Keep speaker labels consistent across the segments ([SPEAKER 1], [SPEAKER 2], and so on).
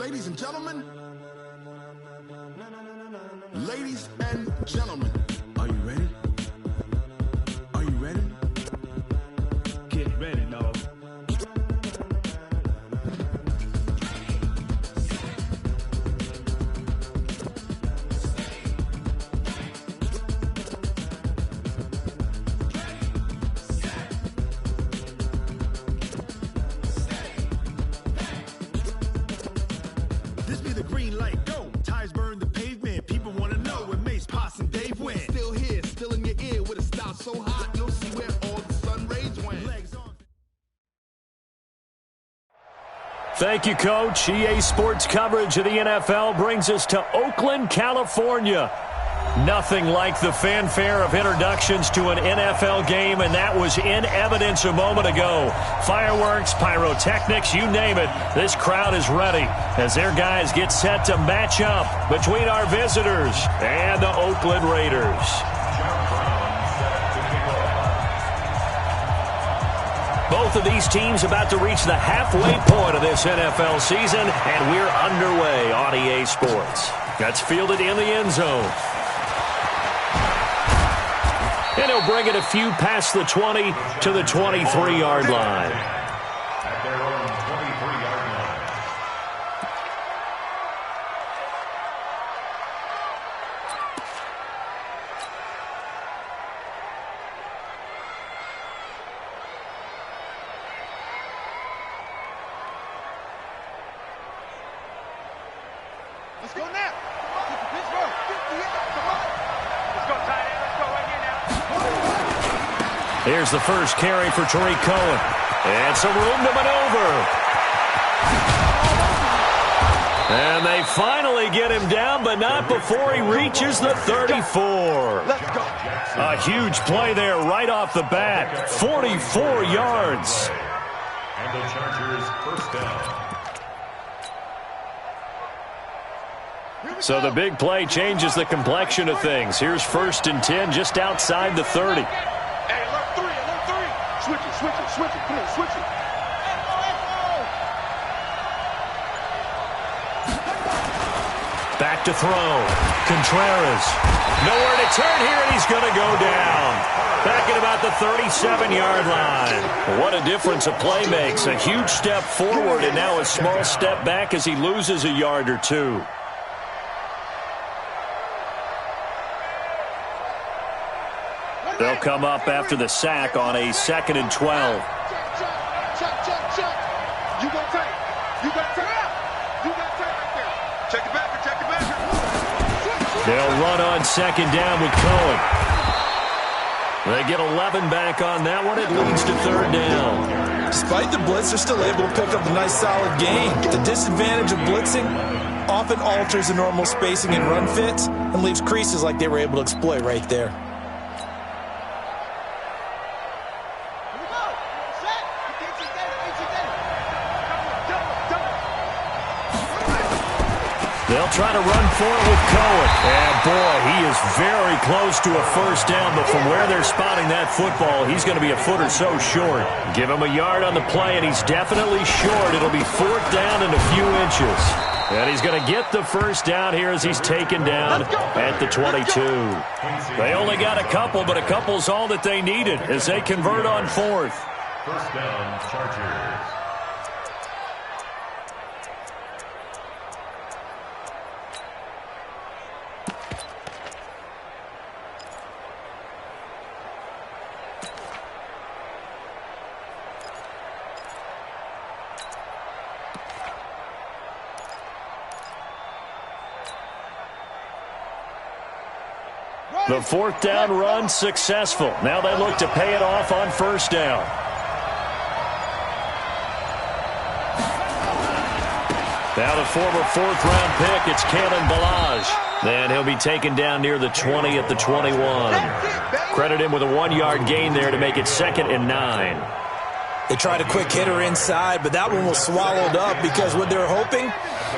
[SPEAKER 1] Ladies and gentlemen. Ladies and gentlemen. Are you ready? Are you ready? Get ready, dog. This be the green light, go. Tires burn the pavement. People want to know where Mace, Poss, and Dave went. Still here, still in your ear with a style so hot, you'll see where all the sun rays went. Legs on.
[SPEAKER 2] Thank you, Coach. EA Sports coverage of the NFL brings us to Oakland, California. Nothing like the fanfare of introductions to an NFL game, and that was in evidence a moment ago. Fireworks, pyrotechnics, you name it. This crowd is ready as their guys get set to match up between our visitors and the Oakland Raiders. Both of these teams about to reach the halfway point of this NFL season, and we're underway on EA Sports. That's fielded in the end zone. And he'll bring it a few past the 20 to the 23-yard line.
[SPEAKER 3] At their own 23-yard line.
[SPEAKER 4] Let's go now. Pittsburgh. Come on. Let's go, tight end. Let's go right here now.
[SPEAKER 2] Here's the first carry for Tariq Cohen. And some room to maneuver. And they finally get him down, but not before he reaches the 34.
[SPEAKER 4] Let's go.
[SPEAKER 2] A huge play there right off the bat. 44 yards.
[SPEAKER 3] And the Chargers first down.
[SPEAKER 2] So the big play changes the complexion of things. Here's 1st and 10 just outside the 30.
[SPEAKER 4] Hey, alert three. Switch it. Come on, switch it.
[SPEAKER 2] Back to throw. Contreras. Nowhere to turn here, and he's going to go down. Back at about the 37-yard line. What a difference a play makes. A huge step forward and now a small step back as he loses a yard or two. They'll come up after the sack on a 2nd and 12.
[SPEAKER 4] Check. You got tight. right there. Check it back.
[SPEAKER 2] They'll run on 2nd down with Cohen. They get 11 back on that one. It leads to 3rd down.
[SPEAKER 5] Despite the blitz, they're still able to pick up a nice, solid gain. The disadvantage of blitzing often alters the normal spacing and run fits and leaves creases like they were able to exploit right there.
[SPEAKER 2] They'll try to run for it with Cohen. And, boy, he is very close to a first down, but from where they're spotting that football, he's going to be a foot or so short. Give him a yard on the play, and he's definitely short. It'll be 4th down and a few inches. And he's going to get the first down here as he's taken down at the 22. They only got a couple, but a couple's all that they needed as they convert on 4th.
[SPEAKER 3] First down, Chargers.
[SPEAKER 2] The 4th down run successful. Now they look to pay it off on 1st down. Now the former 4th-round pick, it's Kalen Ballage. And he'll be taken down near the 20 at the 21. Credit him with a 1-yard gain there to make it 2nd and 9.
[SPEAKER 5] They tried a quick hitter inside, but that one was swallowed up because what they're hoping,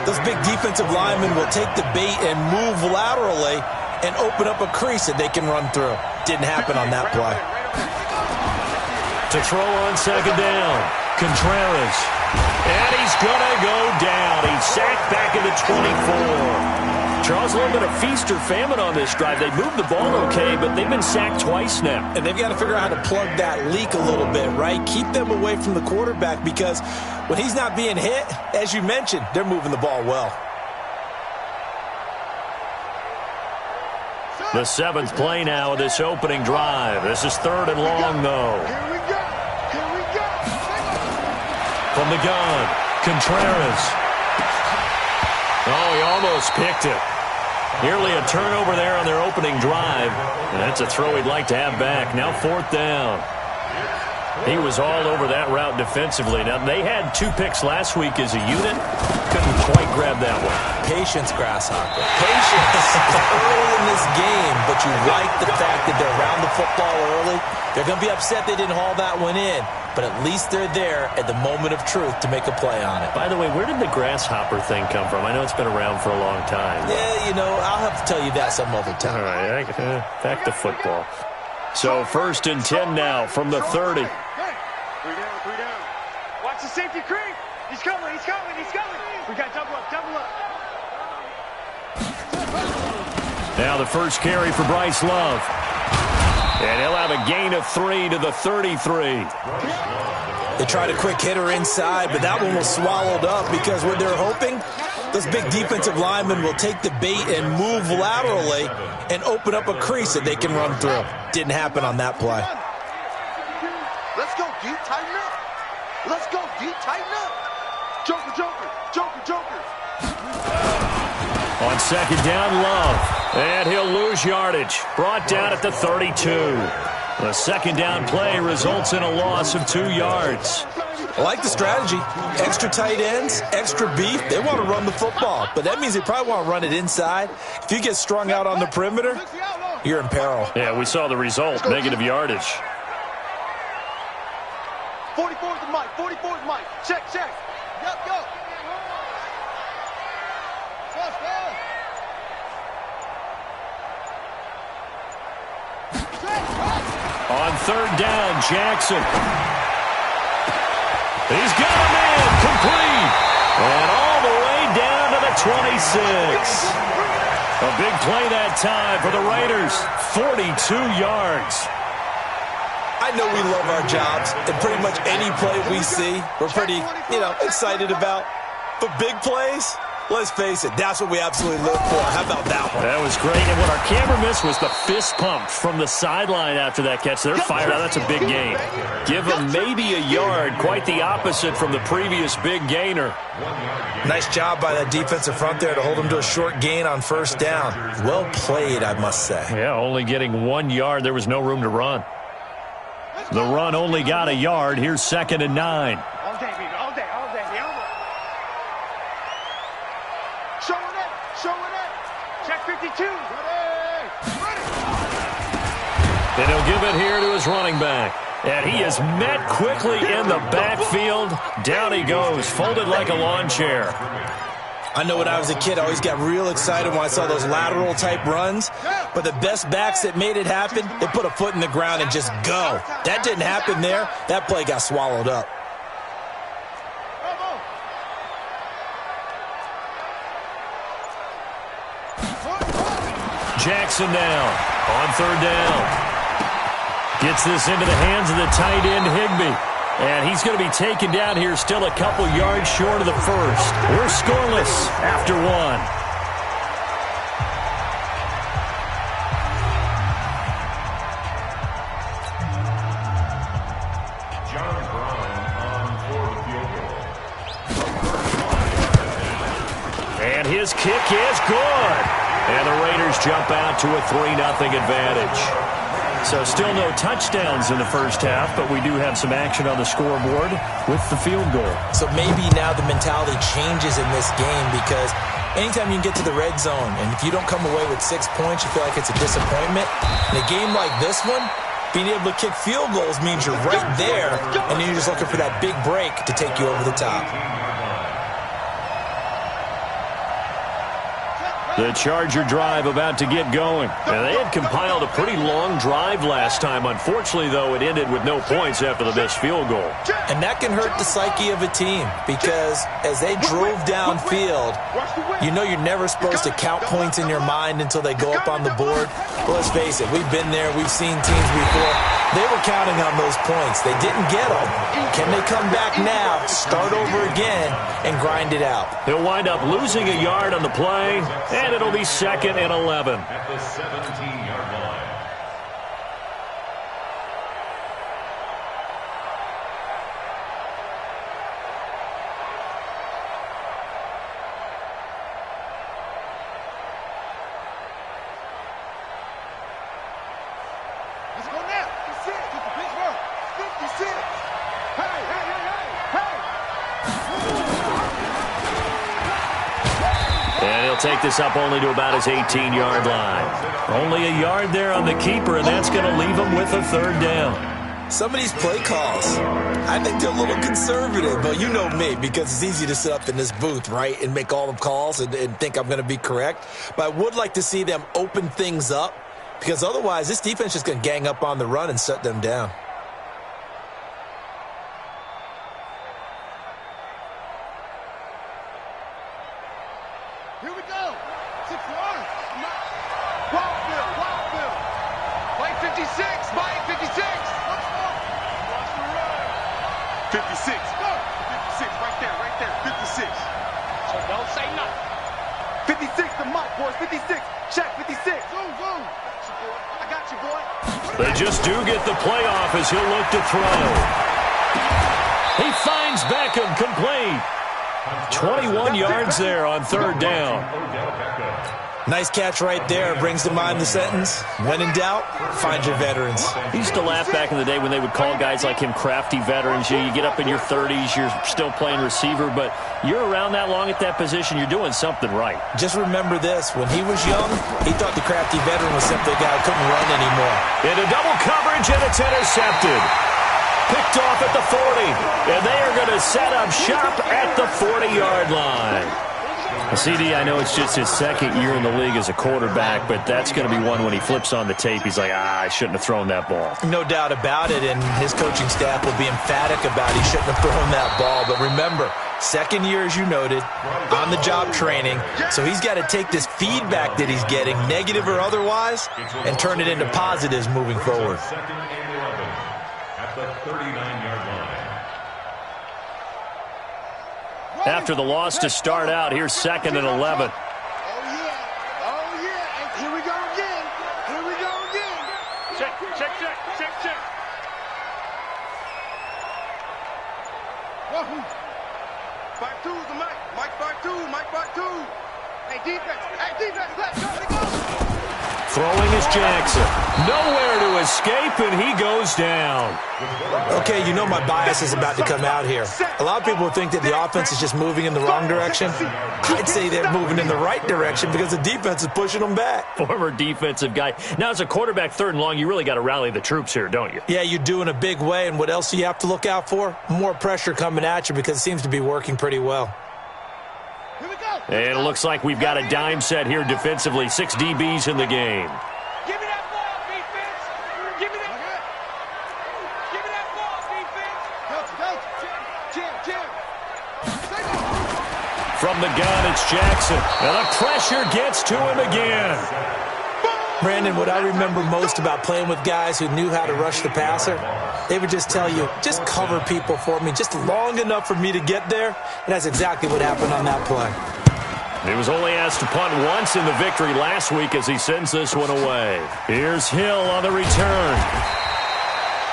[SPEAKER 5] those big defensive linemen will take the bait and move laterally and open up a crease that they can run through. Didn't happen on that play.
[SPEAKER 2] To throw on 2nd down, Contreras. And he's going to go down. He's sacked back at the 24. Charles, a little bit of feast or famine on this drive. They moved the ball okay, but they've been sacked twice now.
[SPEAKER 5] And they've got to figure out how to plug that leak a little bit, right? Keep them away from the quarterback because when he's not being hit, as you mentioned, they're moving the ball well.
[SPEAKER 2] The 7th play now of this opening drive. This is 3rd and long, though.
[SPEAKER 4] Here we go. Here we go.
[SPEAKER 2] From the gun, Contreras. Oh, he almost picked it. Nearly a turnover there on their opening drive. And that's a throw he'd like to have back. Now 4th down. He was all over that route defensively. Now, they had 2 picks last week as a unit. Couldn't quite grab that one.
[SPEAKER 5] Patience, Grasshopper. Patience. It's early in this game, but you like the fact that they're around the football early. They're going to be upset they didn't haul that one in, but at least they're there at the moment of truth to make a play on it.
[SPEAKER 2] By the way, where did the grasshopper thing come from? I know it's been around for a long time.
[SPEAKER 5] Yeah, you know, I'll have to tell you that some other time.
[SPEAKER 2] All right, back to football. So 1st and 10 now from the 30.
[SPEAKER 4] 3 down, 3 down. Watch the safety creep. He's coming, he's coming, he's coming. We got double up, double up.
[SPEAKER 2] Now the first carry for Bryce Love. And he'll have a gain of 3 to the 33.
[SPEAKER 5] They tried a quick hitter inside, but that one was swallowed up because what they're hoping, those big defensive linemen will take the bait and move laterally and open up a crease that they can run through. Didn't happen on that play.
[SPEAKER 4] Let's go deep, tighten up. Let's go deep, tighten up. Joker, joker, joker, joker.
[SPEAKER 2] On 2nd down, Love. And he'll lose yardage. Brought down at the 32. The 2nd down play results in a loss of 2 yards.
[SPEAKER 5] I like the strategy. Extra tight ends, extra beef. They want to run the football, but that means they probably want to run it inside. If you get strung out on the perimeter, you're in peril.
[SPEAKER 2] Yeah, we saw the result. Negative yardage.
[SPEAKER 4] 44 is the mic, 44 is the mic. Check, check. Yep, go.
[SPEAKER 2] On 3rd down, Jackson. He's got a man complete. And all the way down to the 26. A big play that time for the Raiders. 42 yards.
[SPEAKER 5] I know we love our jobs, and pretty much any play we see, we're pretty, excited about. But big plays, let's face it, that's what we absolutely live for. How about that one?
[SPEAKER 2] That was great. And what our camera missed was the fist pump from the sideline after that catch. They're fired out. That's a big gain. Give them maybe a yard. Quite the opposite from the previous big gainer.
[SPEAKER 5] Nice job by that defensive front there to hold them to a short gain on 1st down. Well played, I must say.
[SPEAKER 2] Yeah, only getting 1 yard. There was no room to run. The run only got a yard. Here's 2nd and 9.
[SPEAKER 4] All day, baby, all day, all day. Showing it, showing it. Check 52. Ready.
[SPEAKER 2] And he'll give it here to his running back. And he is met quickly in the backfield. Down he goes, folded like a lawn chair.
[SPEAKER 5] I know when I was a kid, I always got real excited when I saw those lateral-type runs. But the best backs that made it happen, they put a foot in the ground and just go. That didn't happen there. That play got swallowed up.
[SPEAKER 2] Jackson down on 3rd down. Gets this into the hands of the tight end, Higbee. And he's going to be taken down here still a couple yards short of the first. We're scoreless after 1.
[SPEAKER 3] John Brown on for the field goal.
[SPEAKER 2] And his kick is good. And the Raiders jump out to a 3-0 advantage. So still no touchdowns in the first half, but we do have some action on the scoreboard with the field goal.
[SPEAKER 5] So maybe now the mentality changes in this game because anytime you can get to the red zone, and if you don't come away with 6 points, you feel like it's a disappointment. In a game like this one, being able to kick field goals means you're right there, and then you're just looking for that big break to take you over the top.
[SPEAKER 2] The Charger drive about to get going. And they had compiled a pretty long drive last time. Unfortunately, though, it ended with no points after the missed field goal.
[SPEAKER 5] And that can hurt the psyche of a team because as they drove downfield, you know you're never supposed to count points in your mind until they go up on the board. Well, let's face it, we've been there. We've seen teams before. They were counting on those points. They didn't get them. Can they come back now, start over again, and grind it out?
[SPEAKER 2] He'll wind up losing a yard on the play, and it'll be 2nd and 11.
[SPEAKER 3] At the 17-yard line.
[SPEAKER 4] Let's go now. 56. Get the Pittsburgh. 56. Hey, hey, hey, hey, hey.
[SPEAKER 2] And he'll take this up only to about his 18-yard line. Only a yard there on the keeper, and that's going to leave him with a 3rd down.
[SPEAKER 5] Some of these play calls, I think they're a little conservative, but you know me, because it's easy to sit up in this booth, right, and make all the calls and think I'm going to be correct. But I would like to see them open things up, because otherwise this defense is going to gang up on the run and shut them down.
[SPEAKER 4] Here we go. 6 yards. Wildfield, Wildfield. Mike 56, Mike 56. Let's go. Watch the run. 56. Go. 56, right there, 56. So don't say nothing. 56 to Mike, boys. 56. Check, 56. Zoom, zoom. I got you, boy.
[SPEAKER 2] They just do get the playoff as he'll look to throw. He finds Beckham complete. 21 yards there on 3rd down.
[SPEAKER 5] Nice catch right there. Brings to mind the sentence, when in doubt, find your veterans.
[SPEAKER 2] He used to laugh back in the day when they would call guys like him crafty veterans. You get up in your 30s, you're still playing receiver, but you're around that long at that position, you're doing something right.
[SPEAKER 5] Just remember this. When he was young, he thought the crafty veteran was simply a guy who couldn't run anymore.
[SPEAKER 2] Into double coverage, and it's intercepted. Picked off at the 40, and they are going to set up shop at the 40-yard line. CD, I know it's just his 2nd year in the league as a quarterback, but that's going to be one when he flips on the tape. He's like, I shouldn't have thrown that ball.
[SPEAKER 5] No doubt about it, and his coaching staff will be emphatic about he shouldn't have thrown that ball. But remember, 2nd year, as you noted, on-the-job training, so he's got to take this feedback that he's getting, negative or otherwise, and turn it into positives moving forward.
[SPEAKER 3] 2nd and 11 at the 39-yard line.
[SPEAKER 2] After the loss to start out, here's 2nd and 11.
[SPEAKER 4] Oh, yeah. Oh, yeah. And here we go again. Here we go again. Check, check, check, check, check. Wahoo. 5-2's the Mike. Mike 5-2. Mike 5-2. Hey, defense. Hey, defense. Let's go.
[SPEAKER 2] Throwing is Jackson. Nowhere to escape, and he goes down.
[SPEAKER 5] Okay, you know my bias is about to come out here. A lot of people think that the offense is just moving in the wrong direction. I'd say they're moving in the right direction because the defense is pushing them back.
[SPEAKER 2] Former defensive guy. Now, as a quarterback 3rd and long, you really got to rally the troops here, don't you?
[SPEAKER 5] Yeah, you do in a big way, and what else do you have to look out for? More pressure coming at you because it seems to be working pretty well.
[SPEAKER 4] Here we go.
[SPEAKER 2] And it looks like we've got a dime set here defensively. 6 DBs in the game.
[SPEAKER 4] Give me that ball, defense. Give me that. Give me that ball, defense. Go, Jim.
[SPEAKER 2] From the gun, it's Jackson. And the pressure gets to him again.
[SPEAKER 5] Brandon, what I remember most about playing with guys who knew how to rush the passer, they would just tell you, just cover people for me, just long enough for me to get there. And that's exactly what happened on that play.
[SPEAKER 2] He was only asked to punt once in the victory last week as he sends this one away. Here's Hill on the return.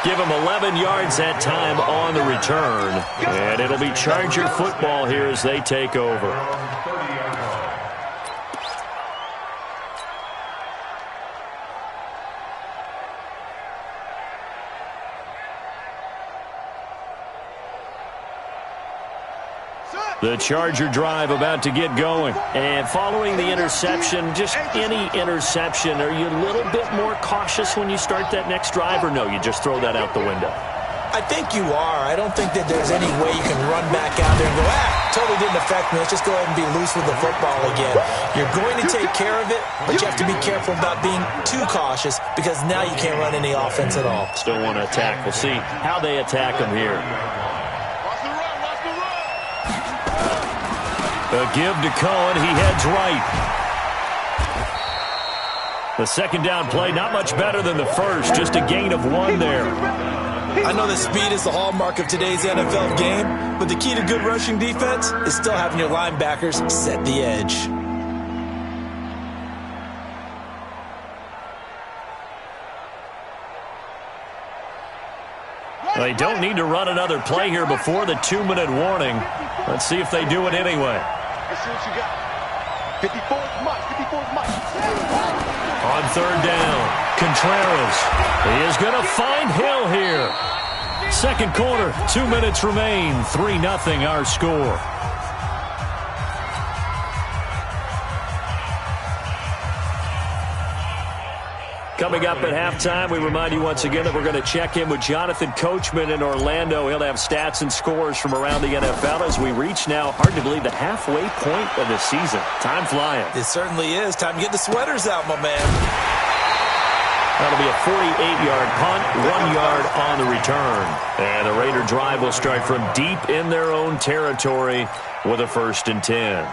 [SPEAKER 2] Give him 11 yards that time on the return. And it'll be Charger football here as they take over. The Charger drive about to get going. And following the interception, just any interception, are you a little bit more cautious when you start that next drive, or no, you just throw that out the window?
[SPEAKER 5] I think you are. I don't think that there's any way you can run back out there and go, totally didn't affect me. Let's just go ahead and be loose with the football again. You're going to take care of it, but you have to be careful about being too cautious because now you can't run any offense at all.
[SPEAKER 2] Still want to attack. We'll see how they attack him here. A give to Cohen. He heads right. The second down play, not much better than the first. Just a gain of 1 there.
[SPEAKER 5] I know that speed is the hallmark of today's NFL game, but the key to good rushing defense is still having your linebackers set the edge.
[SPEAKER 2] They don't need to run another play here before the 2-minute warning. Let's see if they do it anyway.
[SPEAKER 4] Let's see what you got. 54's much. 54's much.
[SPEAKER 2] On third down, Contreras is going to find Hill here. Second quarter, 2 minutes remain. 3-0 our score. Coming up at halftime, we remind you once again that we're going to check in with Jonathan Coachman in Orlando. He'll have stats and scores from around the NFL as we reach now, hard to believe, the halfway point of the season. Time flying.
[SPEAKER 5] It certainly is. Time to get the sweaters out, my man.
[SPEAKER 2] That'll be a 48-yard punt, 1 yard on the return. And the Raider drive will start from deep in their own territory with a 1st and 10.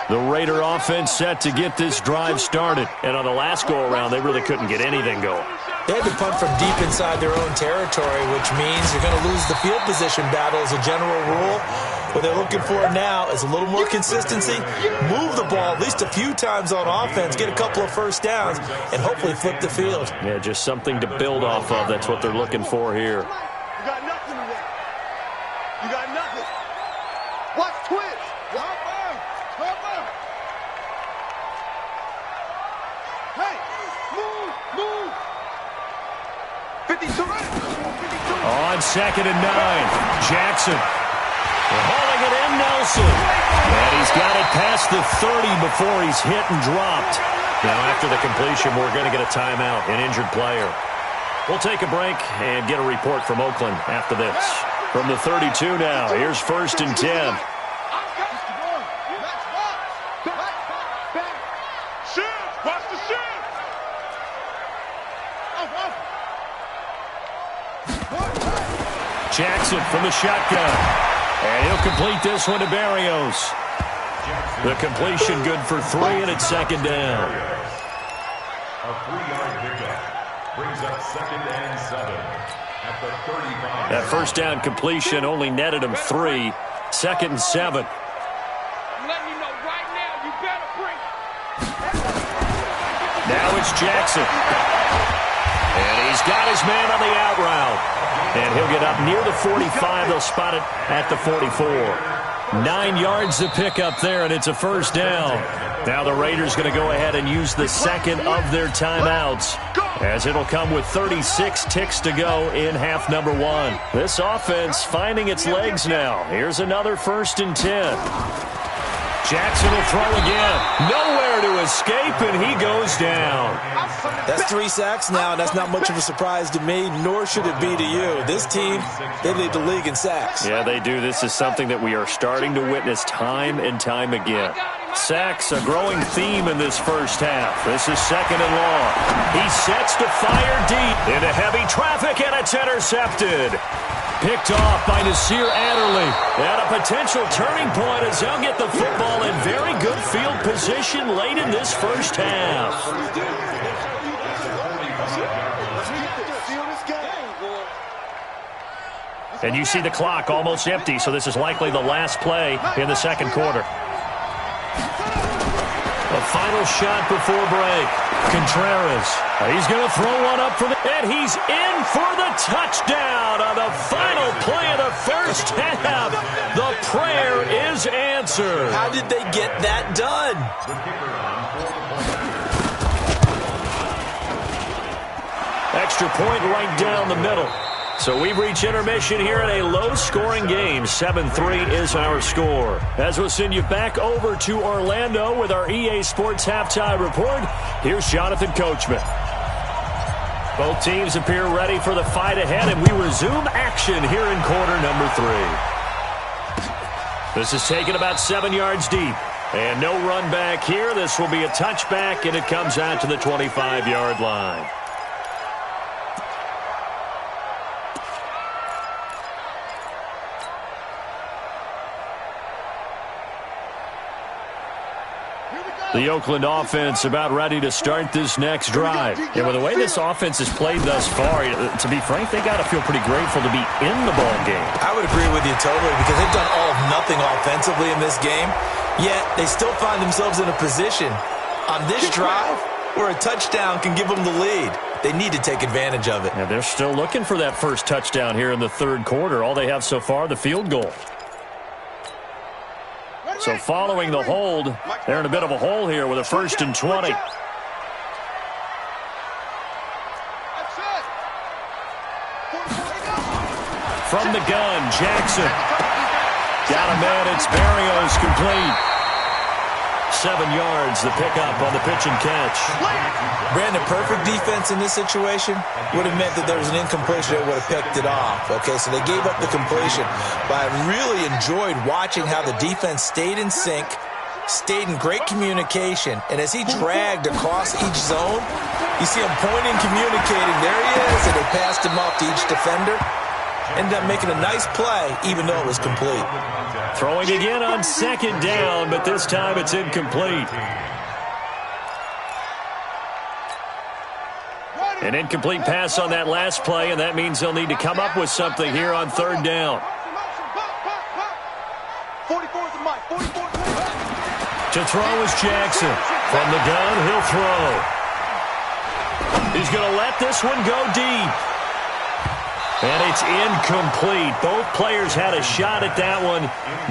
[SPEAKER 2] The Raider offense set to get this drive started. And on the last go-around, they really couldn't get anything going.
[SPEAKER 5] They had to punt from deep inside their own territory, which means you're going to lose the field position battle as a general rule. What they're looking for now is a little more consistency, move the ball at least a few times on offense, get a couple of first downs, and hopefully flip the field.
[SPEAKER 2] Yeah, just something to build off of. That's what they're looking for here.
[SPEAKER 4] You got nothing in there. You got nothing. Watch twitch. Hey, move. 52.
[SPEAKER 2] On 2nd and 9, Jackson. Hauling it in, Nelson. And he's got it past the 30 before he's hit and dropped. Now, after the completion, we're going to get a timeout, an injured player. We'll take a break and get a report from Oakland after this. From the 32 now, here's 1st and 10. Jackson from the shotgun. And he'll complete this one to Barrios. The completion good for 3, and it's 2nd down.
[SPEAKER 3] A 3-yard pickup brings up 2nd and 7 at the 35.
[SPEAKER 2] That first down completion only netted him 3. 2nd and 7.
[SPEAKER 4] I'm letting you know right now, you better bring it.
[SPEAKER 2] Now it's Jackson. And he's got his man on the out route. And he'll get up near the 45. They'll spot it at the 44. 9 yards to pick up there, and it's a 1st down. Now the Raiders going to go ahead and use the second of their timeouts, as it'll come with 36 ticks to go in half number 1. This offense finding its legs now. Here's another 1st and 10. Jackson will throw again. Nowhere to escape, and he goes down.
[SPEAKER 5] That's 3 sacks now, and that's not much of a surprise to me, nor should it be to you. This team, they lead the league in sacks.
[SPEAKER 2] Yeah, they do. This is something that we are starting to witness time and time again. Sacks, a growing theme in this first half. This is 2nd and long. He sets to fire deep into heavy traffic, and it's intercepted. Picked off by Nasir Adderley. And a potential turning point as they'll get the football in very good field position late in this first half. And you see the clock almost empty, so this is likely the last play in the second quarter. A final shot before break. Contreras. He's going to throw one up for the... And he's in for the touchdown on the final play of the first half. The prayer is answered.
[SPEAKER 5] How did they get that done?
[SPEAKER 2] Extra point right down the middle. So we've reached intermission here in a low-scoring game. 7-3 is our score. As we'll send you back over to Orlando with our EA Sports Halftime Report, here's Jonathan Coachman. Both teams appear ready for the fight ahead, and we resume action here in quarter number 3. This is taken about 7 yards deep. And no run back here. This will be a touchback, and it comes out to the 25-yard line. The Oakland offense about ready to start this next drive.
[SPEAKER 6] And with the way this offense has played thus far, to be frank, they got to feel pretty grateful to be in the ball game.
[SPEAKER 5] I would agree with you totally because they've done all of nothing offensively in this game, yet they still find themselves in a position on this drive where a touchdown can give them the lead. They need to take advantage of it.
[SPEAKER 2] And they're still looking for that first touchdown here in the third quarter. All they have so far, the field goal. So following the hold, they're in a bit of a hole here with a 1st and 20. From the gun, Jackson. Got a man, it's Barrios, complete. 7 yards, the pickup on the pitch and catch.
[SPEAKER 5] Brandon, perfect defense in this situation would have meant that there was an incompletion that would have picked it off. Okay, so they gave up the completion. But I really enjoyed watching how the defense stayed in sync, stayed in great communication. And as he dragged across each zone, you see him pointing, communicating. There he is, and they passed him off to each defender. Ended up making a nice play, even though it was complete.
[SPEAKER 2] Throwing again on 2nd down, but this time it's incomplete. An incomplete pass on that last play, and that means they'll need to come up with something here on 3rd down. To throw is Jackson. From the gun, he'll throw. He's going to let this one go deep. And it's incomplete. Both players had a shot at that one.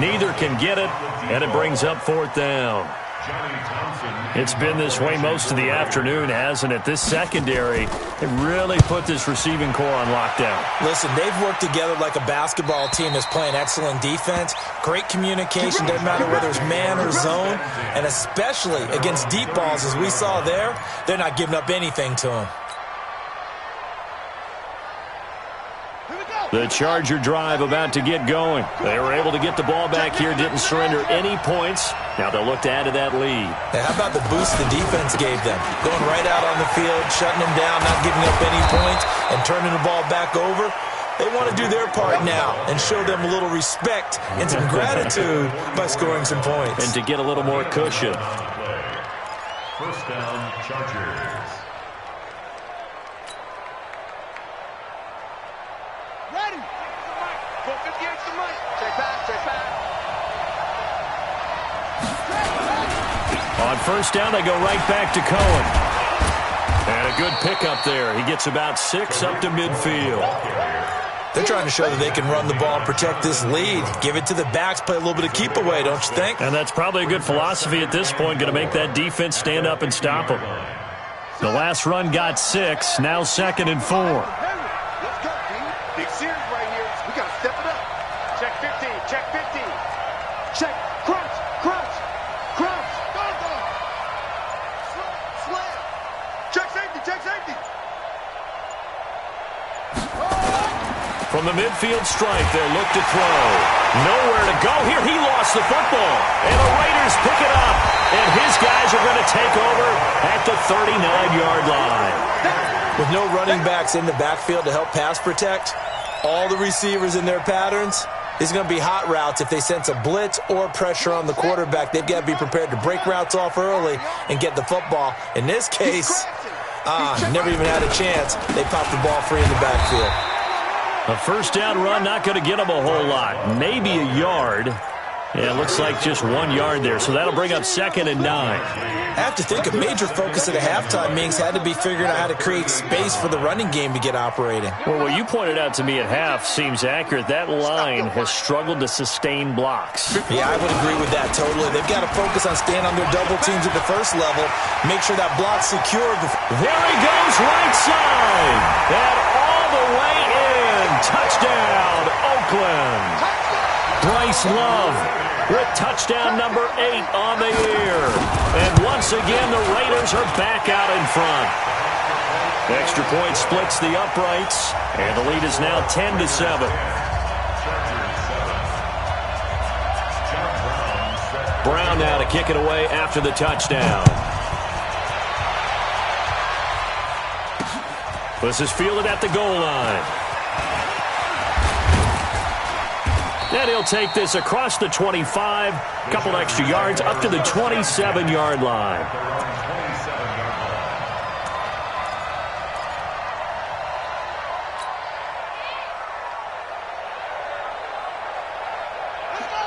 [SPEAKER 2] Neither can get it, and it brings up 4th down. It's been this way most of the afternoon, hasn't it? This secondary, they really put this receiving core on lockdown.
[SPEAKER 5] Listen, they've worked together like a basketball team that's playing excellent defense. Great communication, doesn't matter whether it's man or zone. And especially against deep balls, as we saw there, they're not giving up anything to them.
[SPEAKER 2] The Charger drive about to get going. They were able to get the ball back here, didn't surrender any points. Now they'll look to add to that lead.
[SPEAKER 5] Hey, how about the boost the defense gave them? Going right out on the field, shutting them down, not giving up any points, and turning the ball back over. They want to do their part now and show them a little respect and some gratitude by scoring some points.
[SPEAKER 2] And to get a little more cushion.
[SPEAKER 3] 1st down, Chargers.
[SPEAKER 2] On 1st down, they go right back to Cohen. And a good pickup there. He gets about 6 up to midfield.
[SPEAKER 5] They're trying to show that they can run the ball and protect this lead. Give it to the backs, play a little bit of keep away, don't you think?
[SPEAKER 2] And that's probably a good philosophy at this point, going to make that defense stand up and stop them. The last run got 6, now 2nd and 4.
[SPEAKER 4] Let's go, D. Big series right here. We got to step it up. Check 15, check 15. Check, crunch, crunch, crunch. Go, go. Slam. Check safety, check safety.
[SPEAKER 2] From the midfield stripe, they'll look to throw. Nowhere to go here. He lost the football. And the Raiders pick it up. And his guys are going to take over at the 39-yard line.
[SPEAKER 5] With no running backs in the backfield to help pass protect, all the receivers in their patterns, it's going to be hot routes. If they sense a blitz or pressure on the quarterback, they've got to be prepared to break routes off early and get the football. In this case, never even had a chance. They popped the ball free in the backfield.
[SPEAKER 2] A 1st down run, not going to get them a whole lot. Maybe a yard. Yeah, it looks like just 1 yard there, so that'll bring up 2nd and 9.
[SPEAKER 5] I have to think a major focus at a halftime means had to be figuring out how to create space for the running game to get operating.
[SPEAKER 2] Well, what you pointed out to me at half seems accurate. That line has struggled to sustain blocks.
[SPEAKER 5] Yeah, I would agree with that totally. They've got to focus on staying on their double teams at the first level, make sure that block's secured.
[SPEAKER 2] There he goes, right side. And all the way in. Touchdown, Oakland. Bryce Love with touchdown number 8 on the year. And once again, the Raiders are back out in front. Extra point splits the uprights, and the lead is now 10-7. Brown now to kick it away after the touchdown. This is fielded at the goal line. And he'll take this across the 25, a couple extra yards up to the 27-yard line.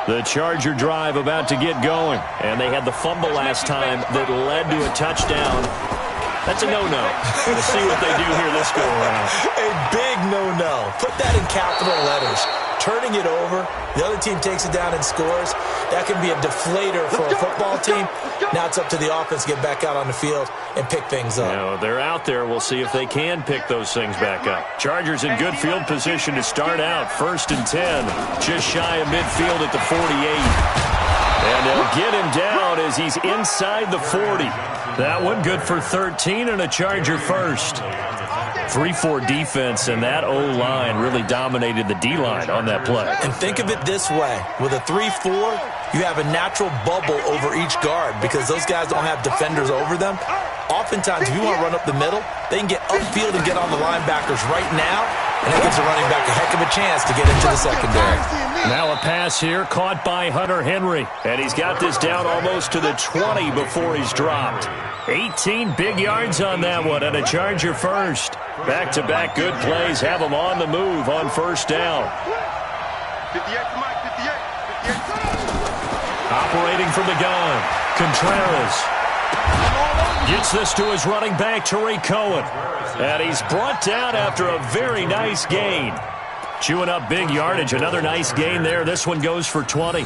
[SPEAKER 2] The Charger drive about to get going, and they had the fumble last time that led to a touchdown. That's a no-no. We'll see what they do here this go-around.
[SPEAKER 5] A big no-no. Put that in capital letters. Turning it over, the other team takes it down and scores. That can be a deflator for a football team. Now it's up to the offense to get back out on the field and pick things up.
[SPEAKER 2] Now, they're out there. We'll see if they can pick those things back up. Chargers in good field position to start out. 1st and 10. Just shy of midfield at the 48. And they'll get him down as he's inside the 40. That one good for 13 and a Charger first. 3-4 defense, and that O-line really dominated the D-line on that play.
[SPEAKER 5] And think of it this way. With a 3-4, you have a natural bubble over each guard because those guys don't have defenders over them. Oftentimes, if you want to run up the middle, they can get upfield and get on the linebackers right now, and that gives the running back a heck of a chance to get into the secondary.
[SPEAKER 2] Now a pass here caught by Hunter Henry, and he's got this down almost to the 20 before he's dropped. 18 big yards on that one, and a Charger first. Back-to-back good plays have him on the move on 1st down.
[SPEAKER 4] 58 to Mike, 58.
[SPEAKER 2] Operating from the gun, Contreras gets this to his running back, Tariq Cohen. And he's brought down after a very nice gain. Chewing up big yardage, another nice gain there. This one goes for 20.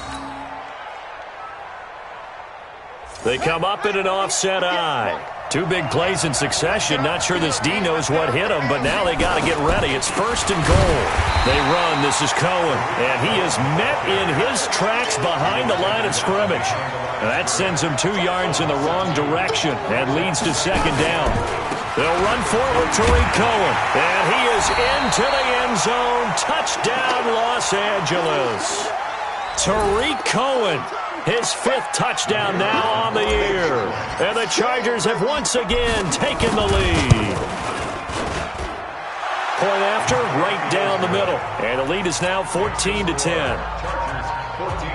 [SPEAKER 2] They come up in an offset eye. 2 big plays in succession. Not sure this D knows what hit him, but now they got to get ready. It's 1st and goal. They run. This is Cohen, and he is met in his tracks behind the line of scrimmage. That sends him 2 yards in the wrong direction and leads to 2nd down. They'll run forward, Tariq Cohen, and he is into the end zone. Touchdown, Los Angeles. Tariq Cohen, his 5th touchdown now on the year. And the Chargers have once again taken the lead. Point after, right down the middle. And the lead is now 14-10.
[SPEAKER 3] Chargers 14,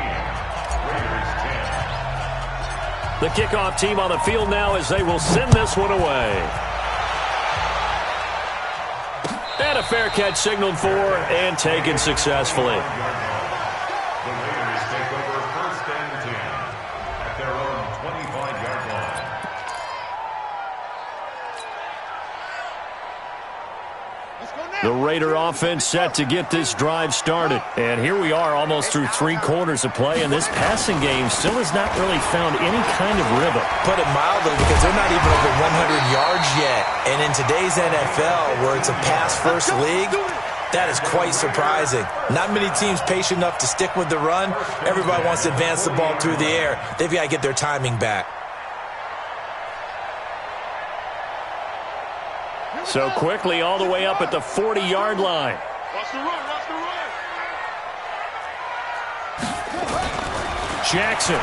[SPEAKER 3] Raiders 10.
[SPEAKER 2] The kickoff team on the field now as they will send this one away. And a fair catch signaled for and taken successfully.
[SPEAKER 3] The Raiders take over 1st and 10 at their own 25-yard line.
[SPEAKER 2] The Raider offense set to get this drive started. And here we are almost through 3 quarters of play, and this passing game still has not really found any kind of rhythm.
[SPEAKER 5] Put it mildly, because they're not even over 100 yards yet. And in today's NFL, where it's a pass-first league, that is quite surprising. Not many teams patient enough to stick with the run. Everybody wants to advance the ball through the air. They've got to get their timing back.
[SPEAKER 2] So quickly all the way up at the 40-yard line.
[SPEAKER 4] Watch the run, watch the run.
[SPEAKER 2] Jackson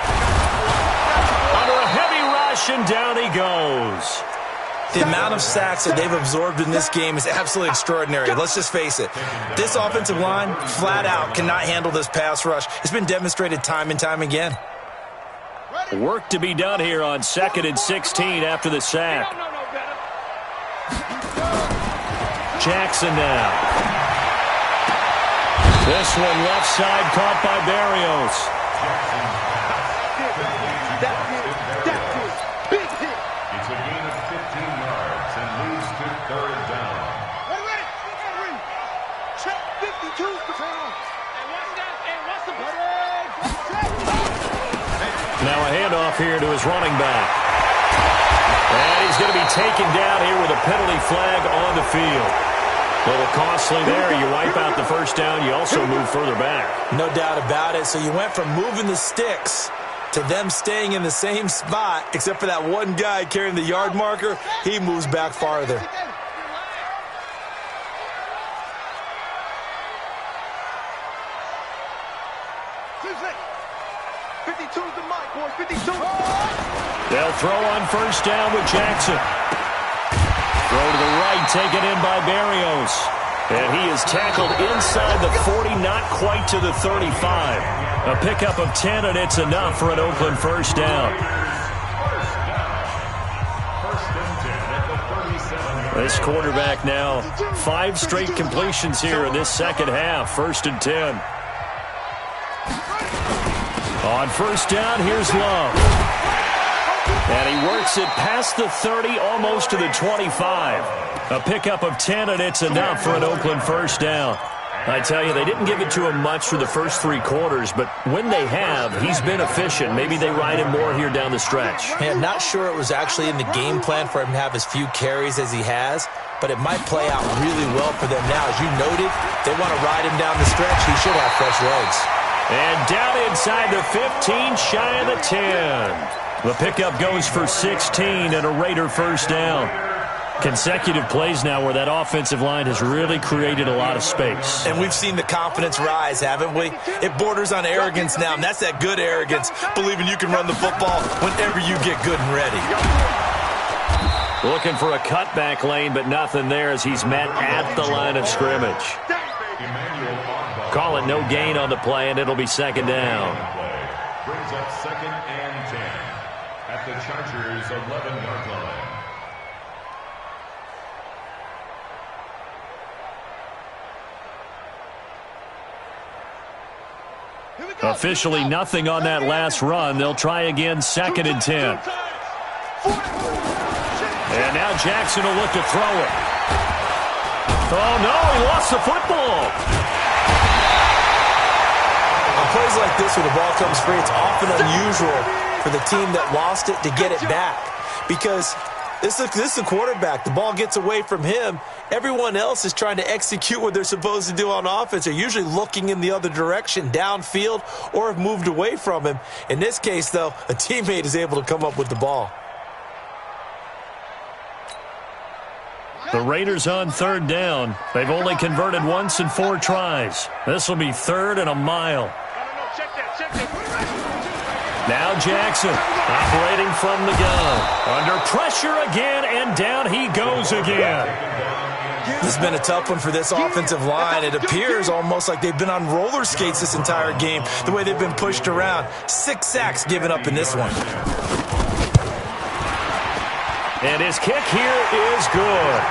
[SPEAKER 2] under a heavy rush, and down he goes.
[SPEAKER 5] The amount of sacks that they've absorbed in this game is absolutely extraordinary. Let's just face it. This offensive line, flat out, cannot handle this pass rush. It's been demonstrated time and time again.
[SPEAKER 2] Work to be done here on 2nd and 16 after the sack. Jackson now. This one left side caught by Barrios.
[SPEAKER 3] It's a gain of 15 yards and leads to 3rd down.
[SPEAKER 4] Check 52. And watch that. And watch the
[SPEAKER 2] Now a handoff here to his running back. And he's going to be taken down here with a penalty flag on the field. A little costly there. You wipe out the 1st down. You also move further back.
[SPEAKER 5] No doubt about it. So you went from moving the sticks to them staying in the same spot, except for that one guy carrying the yard marker. He moves back farther.
[SPEAKER 4] 52's the mic, boys. 52.
[SPEAKER 2] They'll throw on first down with Jackson. Throw to the right, taken in by Barrios. And he is tackled inside the 40, not quite to the 35. A pickup of 10, and it's enough for an Oakland first down. This quarterback now 5 straight completions here in this second half. 1st and 10. On first down, here's Love. And he works it past the 30, almost to the 25. A pickup of 10, and it's enough for an Oakland first down. I tell you, they didn't give it to him much for the first 3 quarters, but when they have, he's been efficient. Maybe they ride him more here down the stretch.
[SPEAKER 5] Yeah, not sure it was actually in the game plan for him to have as few carries as he has, but it might play out really well for them now. As you noted, they want to ride him down the stretch. He should have fresh legs.
[SPEAKER 2] And down inside the 15, shy of the 10. The pickup goes for 16 and a Raider first down. Consecutive plays now where that offensive line has really created a lot of space.
[SPEAKER 5] And we've seen the confidence rise, haven't we? It borders on arrogance now, and that's that good arrogance, believing you can run the football whenever you get good and ready.
[SPEAKER 2] Looking for a cutback lane, but nothing there as he's met at the line of scrimmage. Call it no gain on the play, and it'll be second down.
[SPEAKER 3] Brings up 2nd and 10 at the Chargers' 11-yard line.
[SPEAKER 2] Officially nothing on that last run. They'll try again, 2nd and 10. And now Jackson will look to throw it. Oh, no, he lost the football.
[SPEAKER 5] On plays like this where the ball comes free, it's often unusual for the team that lost it to get it back. Because this is the quarterback. The ball gets away from him. Everyone else is trying to execute what they're supposed to do on offense. They're usually looking in the other direction, downfield, or have moved away from him. In this case, though, a teammate is able to come up with the ball.
[SPEAKER 2] The Raiders on 3rd down. They've only converted once in 4 tries. This will be 3rd and a mile. Now Jackson operating from the gun. Under pressure again, and down he goes again.
[SPEAKER 5] This has been a tough one for this offensive line. It appears almost like they've been on roller skates this entire game, the way they've been pushed around. 6 sacks given up in this one.
[SPEAKER 2] And his kick here is good.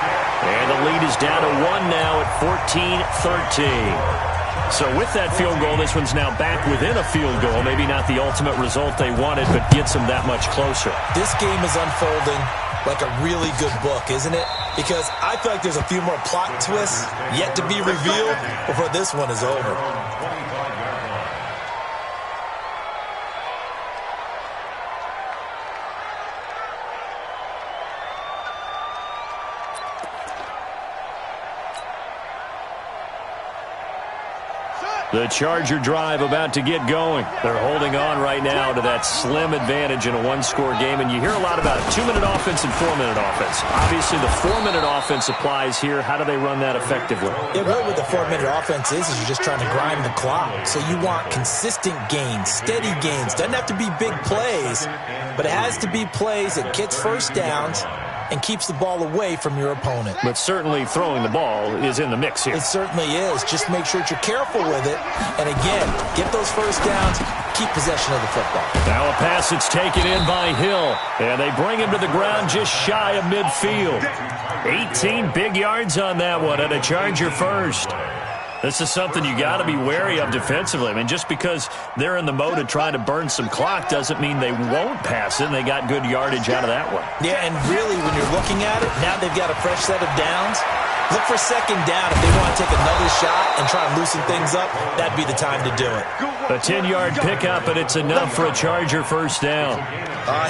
[SPEAKER 2] And the lead is down to 1 now at 14-13. So with that field goal, this one's now back within a field goal. Maybe not the ultimate result they wanted, but gets them that much closer.
[SPEAKER 5] This game is unfolding like a really good book, isn't it? Because I feel like there's a few more plot twists yet to be revealed before this one is over.
[SPEAKER 2] The Charger drive about to get going. They're holding on right now to that slim advantage in a 1-score game, and you hear a lot about 2-minute offense and 4-minute offense. Obviously, the 4-minute offense applies here. How do they run that effectively?
[SPEAKER 5] Yeah, really what the 4-minute offense is you're just trying to grind the clock. So you want consistent gains, steady gains. Doesn't have to be big plays, but it has to be plays that gets first downs and keeps the ball away from your opponent.
[SPEAKER 2] But certainly throwing the ball is in the mix here.
[SPEAKER 5] It certainly is. Just make sure that you're careful with it. And again, get those first downs, keep possession of the football.
[SPEAKER 2] Now a pass that's taken in by Hill. And they bring him to the ground just shy of midfield. 18 big yards on that one, and a Charger first. This is something you got to be wary of defensively. I mean, just because they're in the mode of trying to burn some clock doesn't mean they won't pass it, and they got good yardage out of that one.
[SPEAKER 5] Yeah, and really, when you're looking at it, now they've got a fresh set of downs. Look for 2nd down. If they want to take another shot and try and loosen things up, that'd be the time to do it.
[SPEAKER 2] A 10-yard pickup, and it's enough for a Charger first down.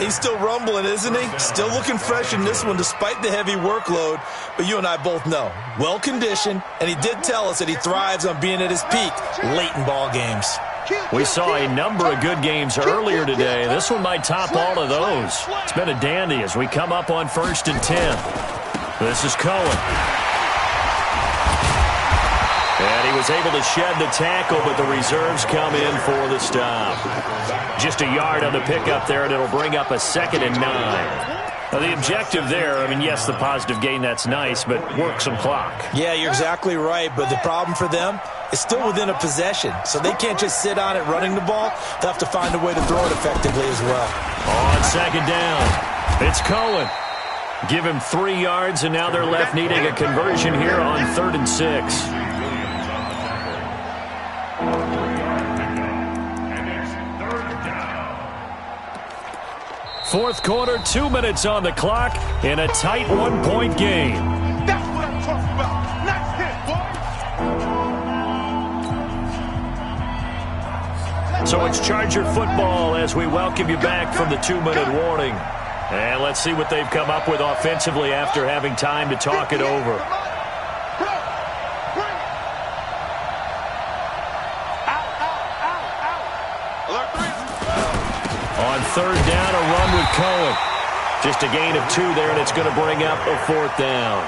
[SPEAKER 5] He's still rumbling, isn't he? Still looking fresh in this one despite the heavy workload. But you and I both know, well-conditioned, and he did tell us that he thrives on being at his peak late in ball games.
[SPEAKER 2] We saw a number of good games earlier today. This one might top all of those. It's been a dandy as we come up on 1st and 10. This is Cohen. And he was able to shed the tackle, but the reserves come in for the stop. Just a yard on the pickup there, and it'll bring up a 2nd and 9. Now, the objective there, I mean, yes, the positive gain, that's nice, but work some clock.
[SPEAKER 5] Yeah, you're exactly right, but the problem for them is still within a possession, so they can't just sit on it running the ball. They'll have to find a way to throw it effectively as well.
[SPEAKER 2] On 2nd down, it's Cohen. Give him 3 yards, and now they're left needing a conversion here on 3rd and 6. Fourth quarter, 2 minutes on the clock in a tight 1-point game.
[SPEAKER 4] That's what I'm talking about. Nice hit, boy.
[SPEAKER 2] So it's Charger football as we welcome you back from the 2-minute warning. And let's see what they've come up with offensively after having time to talk it over. On 3rd down, a run with Cohen. Just a gain of 2 there, and it's going to bring up a 4th down.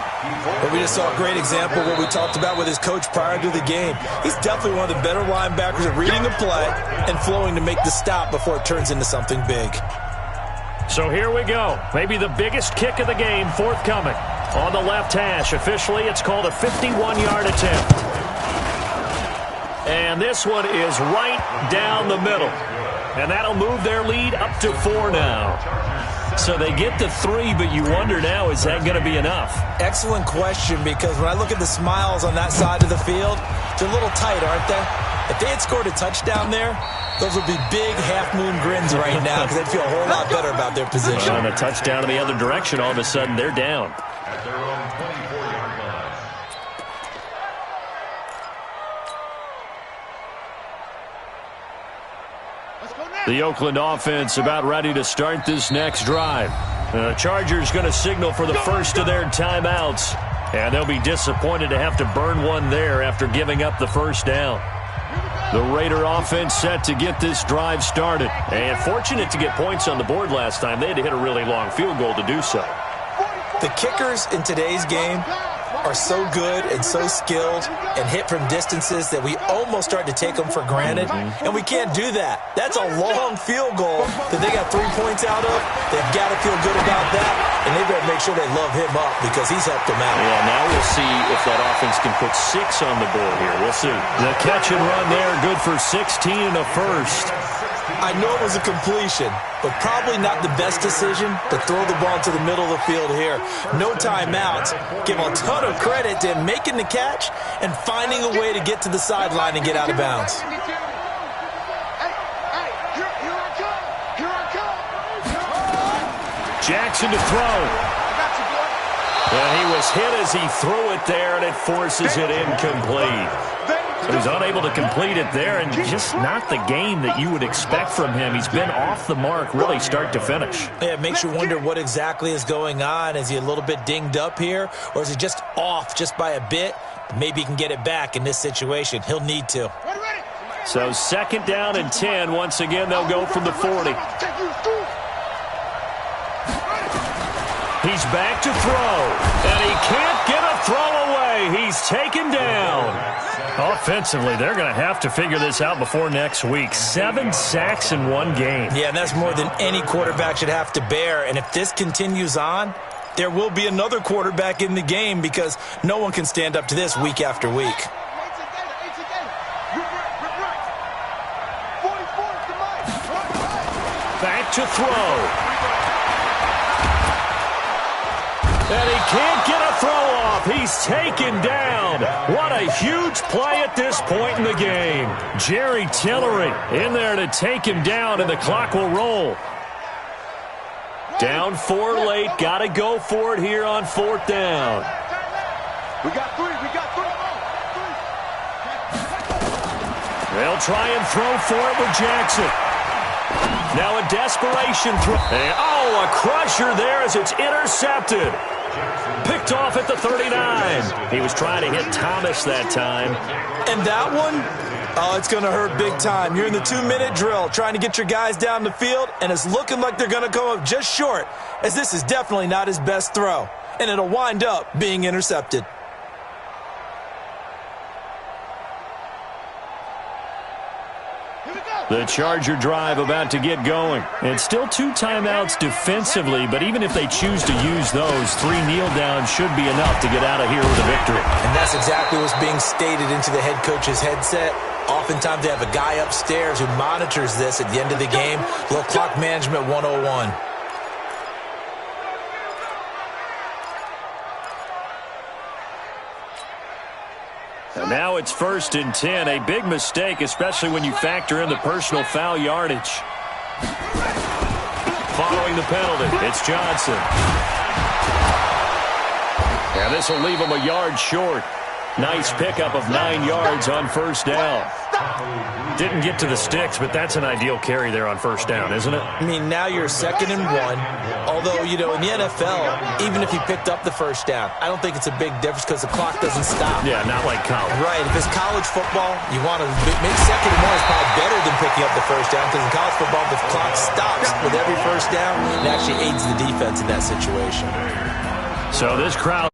[SPEAKER 5] But we just saw a great example of what we talked about with his coach prior to the game. He's definitely one of the better linebackers at reading the play and flowing to make the stop before it turns into something big.
[SPEAKER 2] So here we go. Maybe the biggest kick of the game forthcoming. On the left hash, officially, it's called a 51-yard attempt. And this one is right down the middle. And that'll move their lead up to 4 now. So they get to 3, but you wonder now, is that going to be enough?
[SPEAKER 5] Excellent question, because when I look at the smiles on that side of the field, they're a little tight, aren't they? If they had scored a touchdown there, those would be big half-moon grins right now because they'd feel a whole lot better about their position.
[SPEAKER 2] On a touchdown in the other direction, all of a sudden they're down.
[SPEAKER 3] At their own 24-yard line.
[SPEAKER 2] The Oakland offense about ready to start this next drive. The Chargers going to signal for the first of their timeouts. And they'll be disappointed to have to burn one there after giving up the first down. The Raider offense set to get this drive started. And fortunate to get points on the board last time. They had to hit a really long field goal to do so.
[SPEAKER 5] The kickers in today's game are so good and so skilled and hit from distances that we almost start to take them for granted, and we can't do that. That's a long field goal that they got 3 points out of. They've got to feel good about that, and they better make sure they love him up because he's helped them out.
[SPEAKER 2] Yeah, now we'll see if that offense can put 6 on the board here. We'll see. The catch and run there, good for 16 and a first.
[SPEAKER 5] I know it was a completion, but probably not the best decision to throw the ball to the middle of the field here. No timeouts. Give a ton of credit to him making the catch and finding a way to get to the sideline and get out of bounds.
[SPEAKER 2] Jackson to throw. And he was hit as he threw it there, and it forces it incomplete. So he's unable to complete it there, and just not the game that you would expect from him. He's been off the mark really start to finish.
[SPEAKER 5] Yeah, it makes you wonder what exactly is going on. Is he a little bit dinged up here, or is he just off just by a bit? Maybe he can get it back in this situation. He'll need to.
[SPEAKER 2] So 2nd down and 10. Once again, they'll go from the 40. He's back to throw, and he can't get a throw away. He's taken down. Offensively, they're going to have to figure this out before next week. 7 sacks in one game.
[SPEAKER 5] Yeah, and that's more than any quarterback should have to bear. And if this continues on, there will be another quarterback in the game because no one can stand up to this week after week.
[SPEAKER 2] Back to throw. And he can't get a throw off. He's taken down. What a huge play at this point in the game. Jerry Tillery in there to take him down, and the clock will roll. Down 4 late. Got to go for it here on 4th down.
[SPEAKER 4] We got 3.
[SPEAKER 2] They'll try and throw for it with Jackson. Now a desperation throw. Oh, a crusher there as it's intercepted. Picked off at the 39. He was trying to hit Thomas that time.
[SPEAKER 5] And that one, oh, it's going to hurt big time. You're in the 2-minute drill trying to get your guys down the field, and it's looking like they're going to come up just short, as this is definitely not his best throw. And it'll wind up being intercepted.
[SPEAKER 2] The Charger drive about to get going. It's still 2 timeouts defensively, but even if they choose to use those, 3 kneel downs should be enough to get out of here with a victory.
[SPEAKER 5] And that's exactly what's being stated into the head coach's headset. Oftentimes they have a guy upstairs who monitors this at the end of the game. Little clock management 101.
[SPEAKER 2] And now it's 1st and 10. A big mistake, especially when you factor in the personal foul yardage. Following the penalty, it's Johnson. And this will leave him a yard short. Nice pickup of 9 yards on 1st down. Didn't get to the sticks, but that's an ideal carry there on 1st down, isn't it?
[SPEAKER 5] I mean, now you're 2nd and 1. Although, you know, in the NFL, even if you picked up the 1st down, I don't think it's a big difference because the clock doesn't stop.
[SPEAKER 2] Yeah, not like college.
[SPEAKER 5] Right. If it's college football, you want to make 2nd and 1 is probably better than picking up the 1st down because in college football, the clock stops with every 1st down. It actually aids the defense in that situation.
[SPEAKER 2] So this crowd